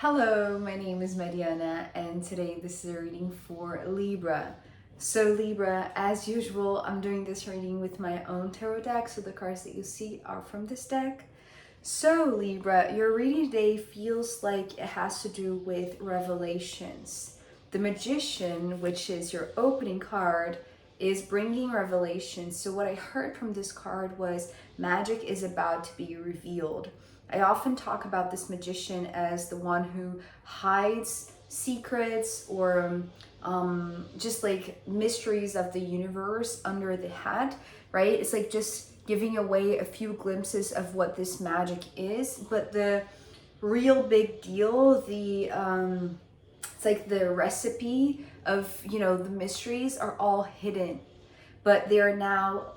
Hello, my name is Mariana, and today this is a reading for Libra. So Libra, as usual, I'm doing this reading with my own tarot deck, so the cards that you see are from this deck. So Libra, your reading today feels like it has to do with revelations. The Magician, which is your opening card, is bringing revelations. So what I heard from this card was magic is about to be revealed. I often talk about this magician as the one who hides secrets or just like mysteries of the universe under the hat, right? It's like just giving away a few glimpses of what this magic is, but the real big deal, it's like the recipe of the mysteries are all hidden, but they are now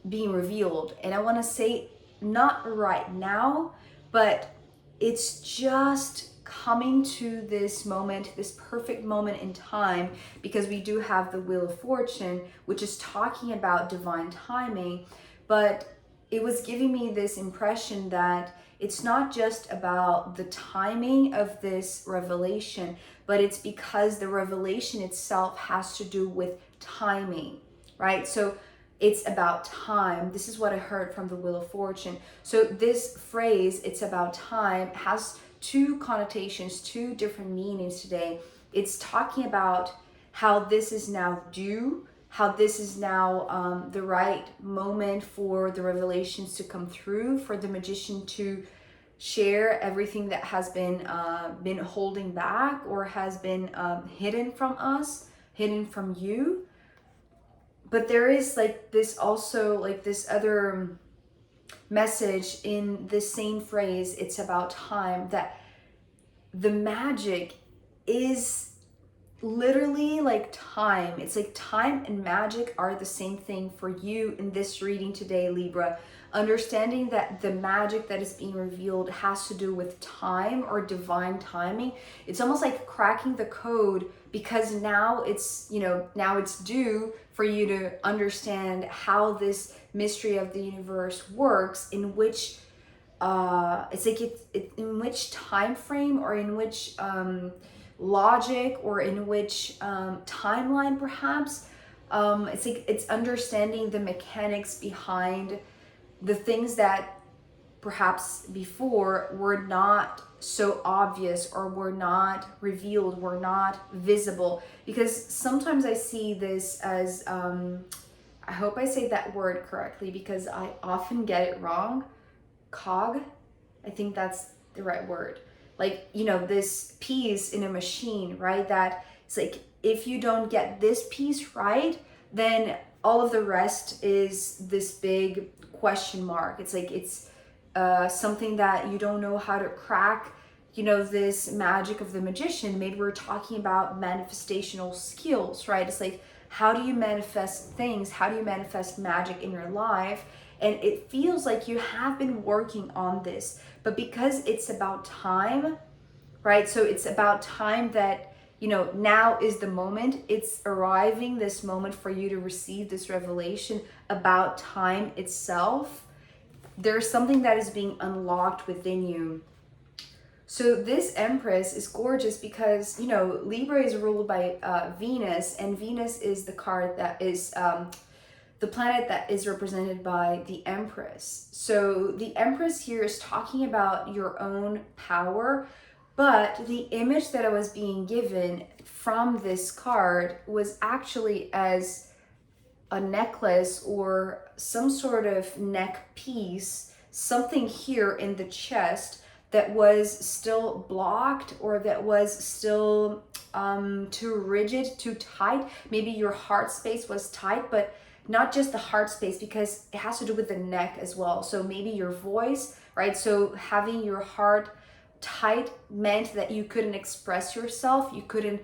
being revealed. And I want to say not right now, but it's just coming to this moment, this perfect moment in time, because we do have the Wheel of Fortune, which is talking about divine timing. But it was giving me this impression that it's not just about the timing of this revelation, but it's because the revelation itself has to do with timing, right? So it's about time. This is what I heard from the Wheel of Fortune. So this phrase, it's about time, has two connotations, two different meanings today. It's talking about how this is now due, how this is now the right moment for the revelations to come through, for the magician to share everything that has been holding back or has been hidden from us, hidden from you. But there is like this also, like this other message in this same phrase, it's about time, that the magic is literally like time. It's like time and magic are the same thing for you in this reading today, Libra. Understanding that the magic that is being revealed has to do with time or divine timing. It's almost like cracking the code, because now it's now it's due for you to understand how this mystery of the universe works, in which it's like in which time frame, or in which logic, or in which timeline perhaps. It's like it's understanding the mechanics behind the things that perhaps before were not so obvious, or were not revealed, were not visible. Because sometimes I see this as I hope I say that word correctly, because I often get it wrong. Cog, I think that's the right word. Like, this piece in a machine, right? That it's like, if you don't get this piece right, then all of the rest is this big question mark. It's like it's something that you don't know how to crack. This magic of the magician, maybe we're talking about manifestational skills, right? It's like, how do you manifest things? How do you manifest magic in your life? And it feels like you have been working on this, but because it's about time, right? So it's about time that, now is the moment. It's arriving, this moment for you to receive this revelation about time itself. There's something that is being unlocked within you. So this Empress is gorgeous because, Libra is ruled by Venus, and Venus is the card that is the planet that is represented by the Empress. So the Empress here is talking about your own power, but the image that I was being given from this card was actually as a necklace or some sort of neck piece, something here in the chest that was still blocked, or that was still too rigid, too tight. Maybe your heart space was tight, but not just the heart space, because it has to do with the neck as well. So maybe your voice, right? So having your heart tight meant that you couldn't express yourself, you couldn't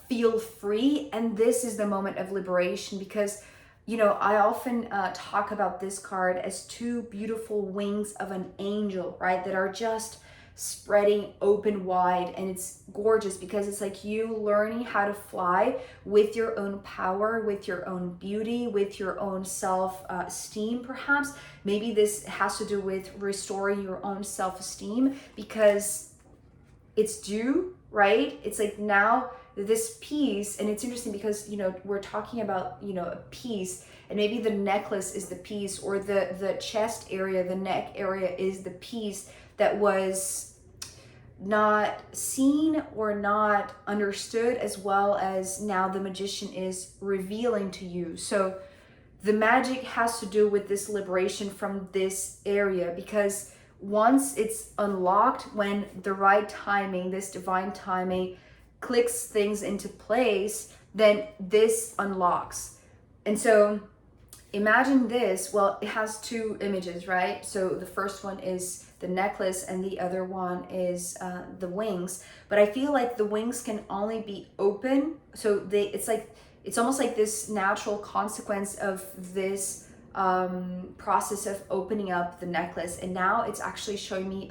feel free. And this is the moment of liberation, because I often talk about this card as two beautiful wings of an angel, right? That are just spreading open wide, and it's gorgeous because it's like you learning how to fly with your own power, with your own beauty, with your own self-esteem. Perhaps maybe this has to do with restoring your own self-esteem, because it's due, right? It's like now this piece, and it's interesting because, you know, we're talking about, you know, a piece, and maybe the necklace is the piece, or the chest area, the neck area is the piece that was not seen or not understood, as well as now the magician is revealing to you. So the magic has to do with this liberation from this area, because once it's unlocked, when the right timing, this divine timing clicks things into place, then this unlocks. And so imagine this. Well, it has two images, right? So the first one is the necklace and the other one is the wings. But I feel like the wings can only be open. So it's almost like this natural consequence of this process of opening up the necklace. And now it's actually showing me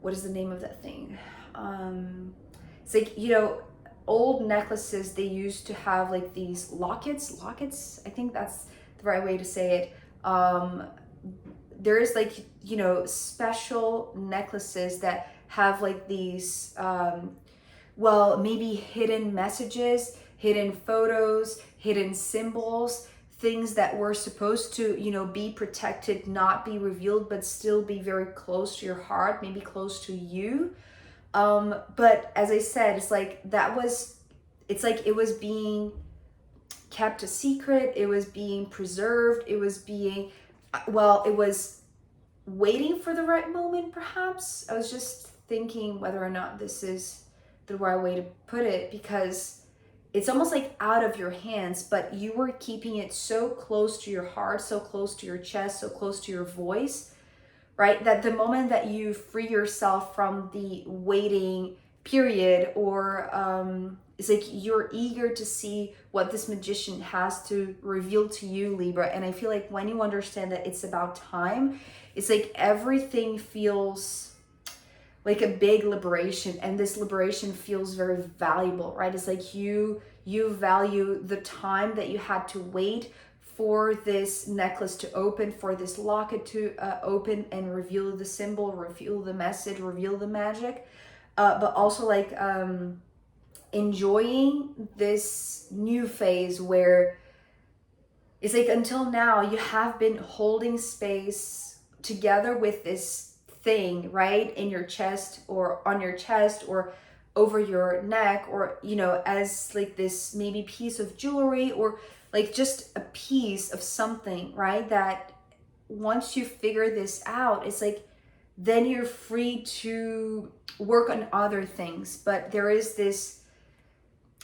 what is the name of that thing? It's like, you know, old necklaces, they used to have like these lockets, I think that's the right way to say it. There is like, you know, special necklaces that have like these, well, maybe hidden messages, hidden photos, hidden symbols, things that were supposed to, you know, be protected, not be revealed, but still be very close to your heart, maybe close to you. But as I said, it's like it was being kept a secret, it was being preserved, it was being, well, it was waiting for the right moment, perhaps. I was just thinking whether or not this is the right way to put it, because it's almost like out of your hands, but you were keeping it so close to your heart, so close to your chest, so close to your voice, right? That the moment that you free yourself from the waiting period, or it's like you're eager to see what this magician has to reveal to you, Libra. And I feel like when you understand that it's about time, it's like everything feels like a big liberation, and this liberation feels very valuable, right? It's like you value the time that you had to wait for this necklace to open, for this locket to open and reveal the symbol, reveal the message, reveal the magic, but also like enjoying this new phase where it's like until now you have been holding space together with this thing, right, in your chest or on your chest or over your neck, or, you know, as like this maybe piece of jewelry, or like just a piece of something, right? That once you figure this out, it's like then you're free to work on other things. But there is this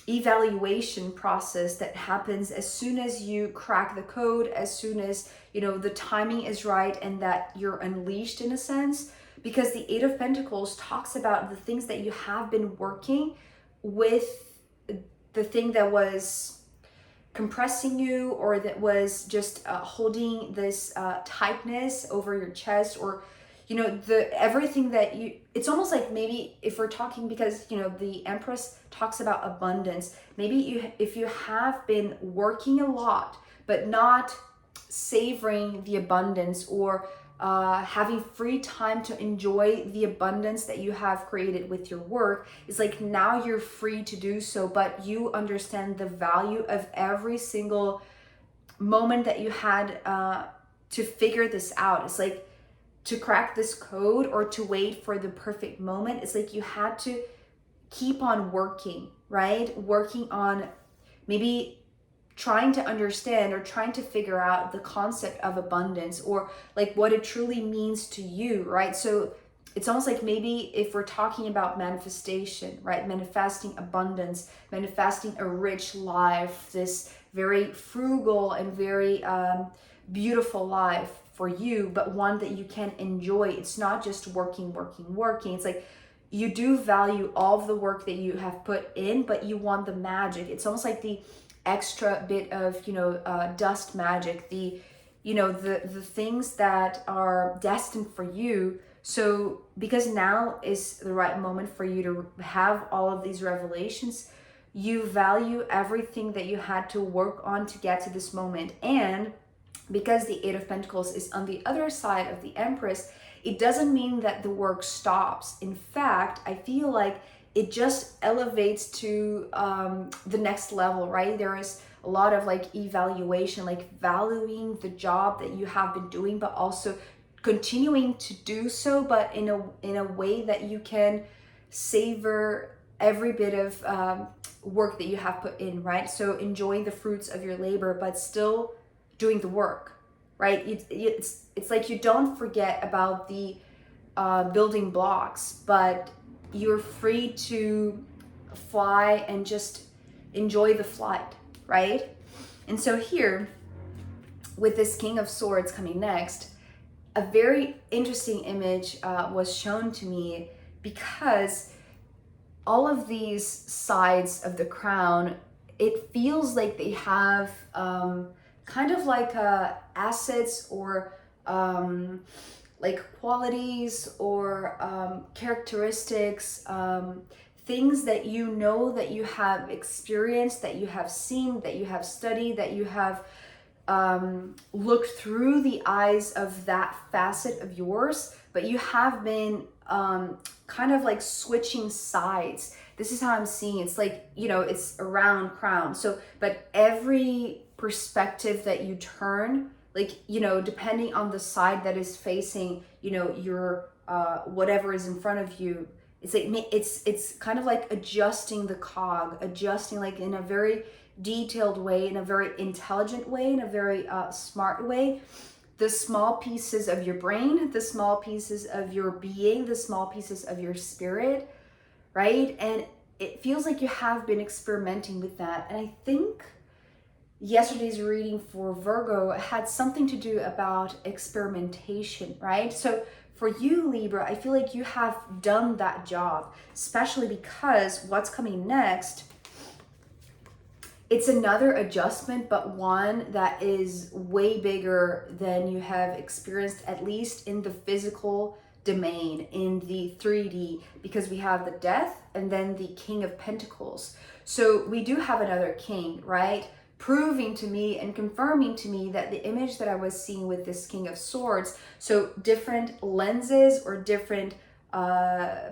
evaluation process that happens as soon as you crack the code, as soon as, you know, the timing is right and that you're unleashed in a sense. Because the Eight of Pentacles talks about the things that you have been working with, the thing that was compressing you, or that was just holding this tightness over your chest, or, you know, everything that you, it's almost like maybe if we're talking, because, you know, the Empress talks about abundance, maybe if you have been working a lot but not savoring the abundance, or having free time to enjoy the abundance that you have created with your work, it's like now you're free to do so, but you understand the value of every single moment that you had to figure this out. It's like to crack this code or to wait for the perfect moment, it's like you had to keep on working, right? Working on maybe trying to understand or trying to figure out the concept of abundance, or like what it truly means to you, right? So it's almost like maybe if we're talking about manifestation, right? Manifesting abundance, manifesting a rich life, this very frugal and very beautiful life for you, but one that you can enjoy. It's not just working. It's like you do value all of the work that you have put in, but you want the magic. It's almost like the extra bit of, you know, dust magic, the, you know, the things that are destined for you. So because now is the right moment for you to have all of these revelations, you value everything that you had to work on to get to this moment. And because the Eight of Pentacles is on the other side of the Empress, it doesn't mean that the work stops. In fact, I feel like it just elevates to the next level, right? There is a lot of like evaluation, like valuing the job that you have been doing, but also continuing to do so, but in a way that you can savor every bit of work that you have put in, right? So enjoying the fruits of your labor, but still doing the work, right? It's like you don't forget about the building blocks, but you're free to fly and just enjoy the flight, right? And so here, with this King of Swords coming next, a very interesting image was shown to me, because all of these sides of the crown, it feels like they have kind of like assets or like qualities or characteristics, things that you know, that you have experienced, that you have seen, that you have studied, that you have looked through the eyes of that facet of yours, but you have been kind of like switching sides. This is how I'm seeing it. It's like, you know, it's a round crown. So, but every perspective that you turn, like, you know, depending on the side that is facing, you know, your whatever is in front of you, it's like it's kind of like adjusting the cog, adjusting like in a very detailed way, in a very intelligent way, in a very smart way, the small pieces of your brain, the small pieces of your being, the small pieces of your spirit, right? And it feels like you have been experimenting with that. And I think yesterday's reading for Virgo had something to do about experimentation, right? So for you, Libra, I feel like you have done that job, especially because what's coming next, it's another adjustment, but one that is way bigger than you have experienced, at least in the physical domain, in the 3D, because we have the Death and then the King of Pentacles. So we do have another king, right? Proving to me and confirming to me that the image that I was seeing with this King of Swords, so different lenses or different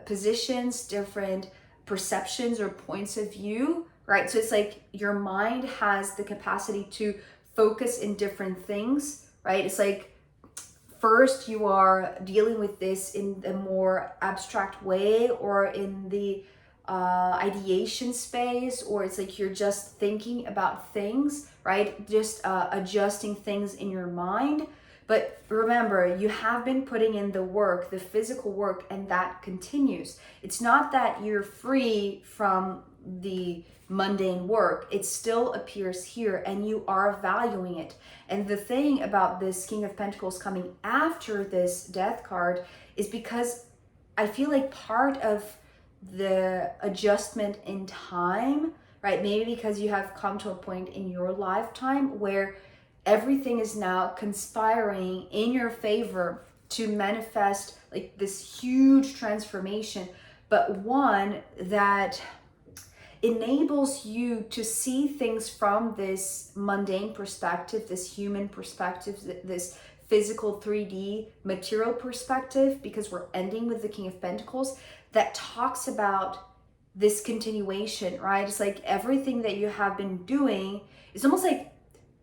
positions, different perceptions or points of view, right? So it's like your mind has the capacity to focus in different things, right? It's like first you are dealing with this in a more abstract way or in the ideation space, or it's like you're just thinking about things, right? Just adjusting things in your mind. But remember, you have been putting in the work, the physical work, and that continues. It's not that you're free from the mundane work. It still appears here and you are valuing it. And the thing about this King of Pentacles coming after this Death card is because I feel like part of the adjustment in time, right? Maybe because you have come to a point in your lifetime where everything is now conspiring in your favor to manifest like this huge transformation, but one that enables you to see things from this mundane perspective, this human perspective, this physical 3D material perspective, because we're ending with the King of Pentacles, that talks about this continuation, right? It's like everything that you have been doing, it's almost like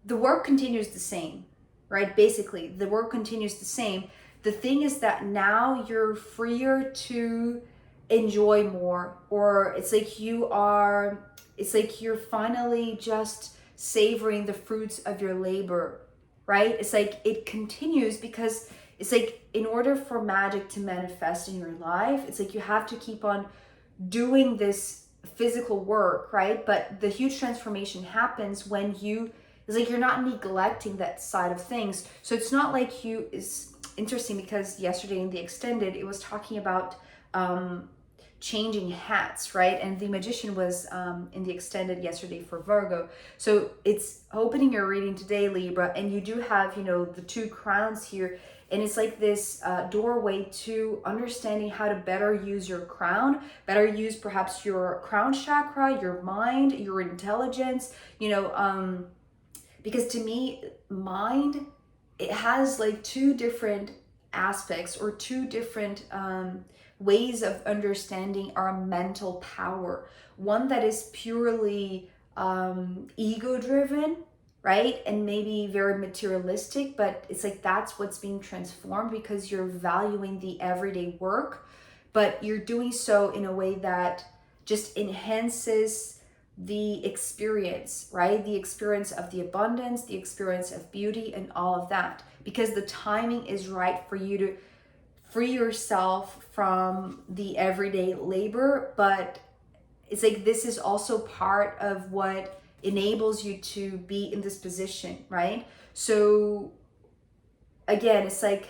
the work continues the same, right? Basically, the work continues the same. The thing is that now you're freer to enjoy more, or it's like you're finally just savoring the fruits of your labor, right? It's like it continues because it's like in order for magic to manifest in your life, it's like you have to keep on doing this physical work, right? But the huge transformation happens when it's like you're not neglecting that side of things. So it's not like it's interesting because yesterday in the extended, it was talking about changing hats, right? And the Magician was in the extended yesterday for Virgo. So it's opening your reading today, Libra, and you do have, the two crowns here. And it's like this doorway to understanding how to better use your crown, better use perhaps your crown chakra, your mind, your intelligence, because to me, mind, it has like two different aspects or two different ways of understanding our mental power. One that is purely ego driven, right? And maybe very materialistic, but it's like that's what's being transformed because you're valuing the everyday work, but you're doing so in a way that just enhances the experience, right? The experience of the abundance, the experience of beauty, and all of that. Because the timing is right for you to free yourself from the everyday labor, but it's like this is also part of what enables you to be in this position, right? So again, it's like,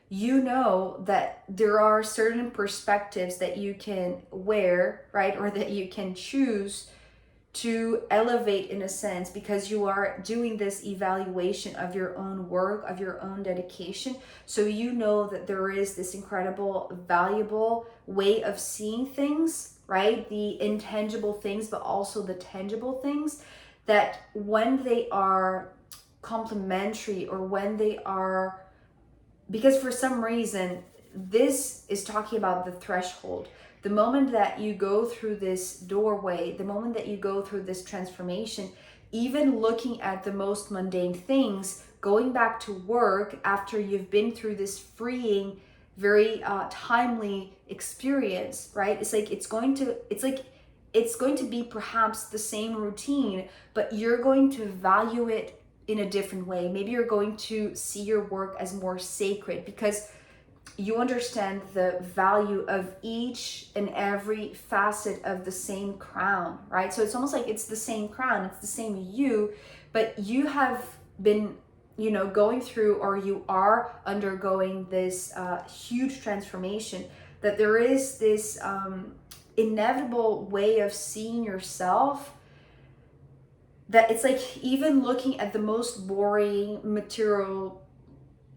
you know that there are certain perspectives that you can wear, right? Or that you can choose to elevate in a sense, because you are doing this evaluation of your own work, of your own dedication. So you know that there is this incredible, valuable way of seeing things, right? The intangible things, but also the tangible things, that when they are complementary, or when they are, because for some reason, this is talking about the threshold. The moment that you go through this doorway, the moment that you go through this transformation, even looking at the most mundane things, going back to work after you've been through this freeing, very timely experience, right? It's like it's going to be perhaps the same routine, but you're going to value it in a different way. Maybe you're going to see your work as more sacred because you understand the value of each and every facet of the same crown, right? So it's almost like it's the same crown, it's the same you, but you have been, going through, or you are undergoing this huge transformation, that there is this inevitable way of seeing yourself, that it's like even looking at the most boring material,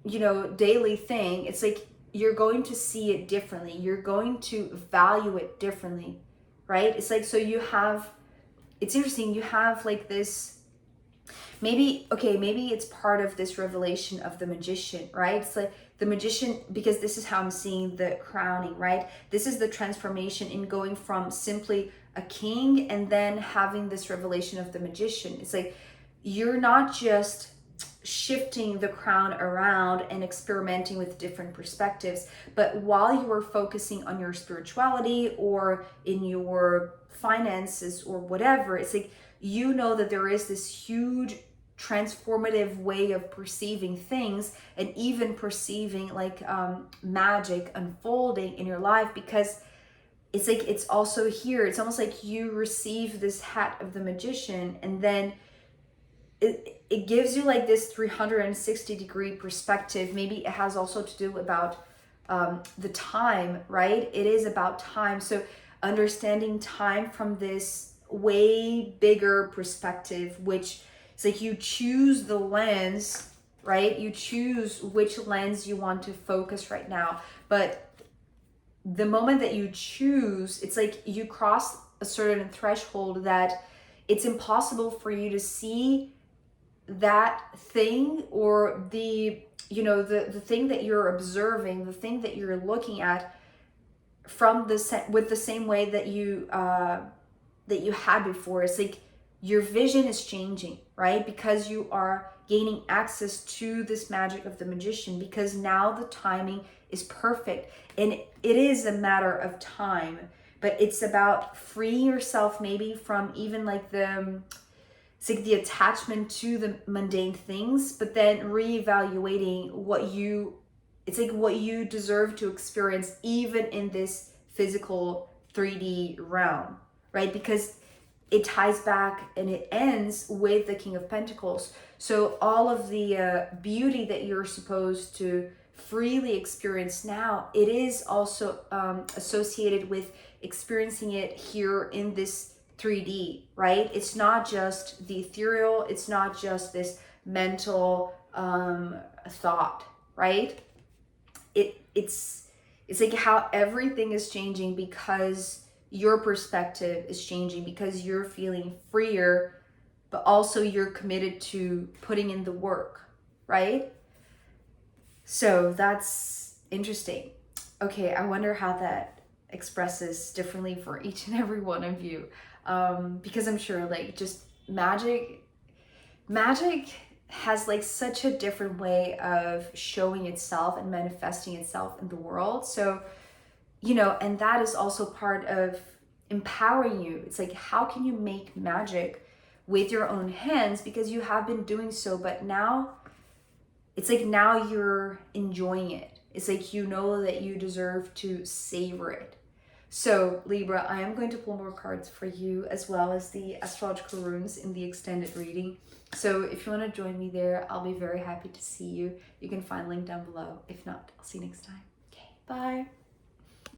daily thing, it's like you're going to see it differently. You're going to value it differently, right? It's like, so it's interesting, you have like this, maybe it's part of this revelation of the magician, right? It's like the magician, because this is how I'm seeing the crowning, right? This is the transformation in going from simply a king and then having this revelation of the magician. It's like you're not just shifting the crown around and experimenting with different perspectives, but while you are focusing on your spirituality or in your finances or whatever, it's like that there is this huge transformative way of perceiving things, and even perceiving like magic unfolding in your life, because it's like it's also here. It's almost like you receive this hat of the magician, and then it gives you like this 360-degree perspective. Maybe it has also to do about the time, right? It is about time. So understanding time from this way bigger perspective, which is like you choose the lens, right? You choose which lens you want to focus right now. But the moment that you choose, it's like you cross a certain threshold that it's impossible for you to see that thing, or the thing that you're observing, the thing that you're looking at from with the same way that you had before. It's like your vision is changing, right? Because you are gaining access to this magic of the magician, because now the timing is perfect. And it is a matter of time, but it's about freeing yourself maybe from even like it's like the attachment to the mundane things, but then reevaluating what you deserve to experience even in this physical 3D realm, right? Because it ties back and it ends with the King of Pentacles. So all of the beauty that you're supposed to freely experience now, it is also associated with experiencing it here in this 3D, right? It's not just the ethereal, it's not just this mental thought, right? It's like how everything is changing because your perspective is changing, because you're feeling freer, but also you're committed to putting in the work, right? So that's interesting. Okay, I wonder how that expresses differently for each and every one of you. Because I'm sure like just magic has like such a different way of showing itself and manifesting itself in the world. So, you know, and that is also part of empowering you. It's like, how can you make magic with your own hands, because you have been doing so, but now it's like now you're enjoying it. It's like you know that you deserve to savor it. So Libra, I am going to pull more cards for you, as well as the astrological runes in the extended reading. So if you want to join me there, I'll be very happy to see you. You can find link down below. If not, I'll see you next time. Okay, bye.